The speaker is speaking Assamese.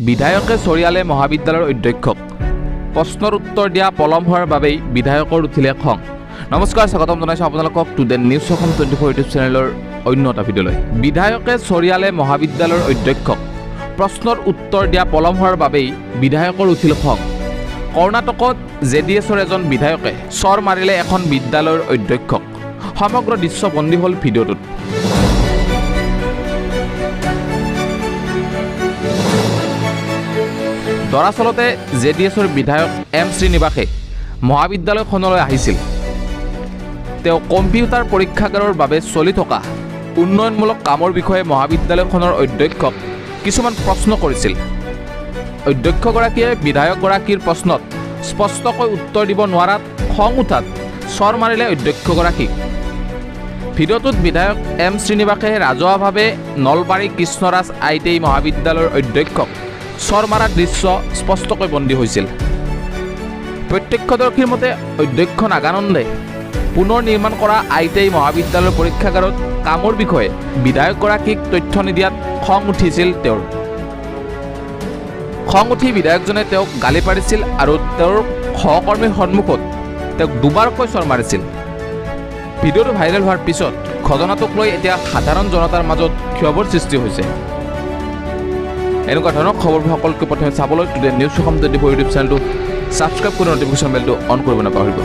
বিধায়কে চৰিয়ালে মহাবিদ্যালয়ৰ অধ্যক্ষক প্ৰশ্নৰ উত্তৰ দিয়া পলম হোৱাৰ বাবেই বিধায়কৰ উঠিলে খং। নমস্কাৰ, স্বাগতম জনাইছোঁ আপোনালোকক টুডে নিউজ অসম 24 ইউটিউব চেনেলৰ অন্য এটা ভিডিঅ'লৈ। বিধায়কে চৰিয়ালে মহাবিদ্যালয়ৰ অধ্যক্ষক প্ৰশ্নৰ উত্তৰ দিয়া পলম হোৱাৰ বাবেই বিধায়কৰ উঠিল খং। কৰ্ণাটকত JDSৰ এজন বিধায়কে চৰ মাৰিলে এখন বিদ্যালয়ৰ অধ্যক্ষক। সমগ্ৰ দৃশ্য বন্দী হ'ল ভিডিঅ'টোত। দৰাচলতে JDSৰ বিধায়ক M শ্ৰীনিবাসে মহাবিদ্যালয়খনলৈ আহিছিল। তেওঁ কম্পিউটাৰ পৰীক্ষাগাৰৰ বাবে চলি থকা উন্নয়নমূলক কামৰ বিষয়ে মহাবিদ্যালয়খনৰ অধ্যক্ষক কিছুমান প্ৰশ্ন কৰিছিল। অধ্যক্ষগৰাকীয়ে বিধায়কগৰাকীৰ প্ৰশ্নত স্পষ্টকৈ উত্তৰ দিব নোৱাৰাত খং উঠাত চৰ মাৰিলে অধ্যক্ষগৰাকীক। ভিডিঅ'টোত বিধায়ক M শ্ৰীনিবাসে ৰাজহুৱাভাৱে নলবাৰী কৃষ্ণৰাজ ITI মহাবিদ্যালয়ৰ অধ্যক্ষক চৰ মাৰাৰ দৃশ্য স্পষ্টকৈ বন্দী হৈছিল। প্ৰত্যক্ষদৰ্শীৰ মতে অধ্যক্ষ নাগানন্দে পুনৰ নিৰ্মাণ কৰা ITI মহাবিদ্যালয়ৰ পৰীক্ষাগাৰত কামৰ বিষয়ে বিধায়কগৰাকীক তথ্য নিদিয়াত খং উঠিছিল তেওঁৰ। খং উঠি বিধায়কজনে তেওঁক গালি পাৰিছিল আৰু তেওঁৰ সহকৰ্মীৰ সন্মুখত তেওঁক দুবাৰকৈ চৰ মাৰিছিল। ভিডিঅ'টো ভাইৰেল হোৱাৰ পিছত ঘটনাটোক লৈ এতিয়া সাধাৰণ জনতাৰ মাজত ক্ষোভৰ সৃষ্টি হৈছে। এনেকুৱা ধৰণৰ খবৰবোৰ সকলোকে প্ৰথমে চাবলৈ টুডে নিউজ অসম 24 ইউটিউব চেনেলটো ছাবস্ক্ৰাইব কৰি ন'টিফিকেশ্যন বেলটো অন কৰিব নাপাহৰিব।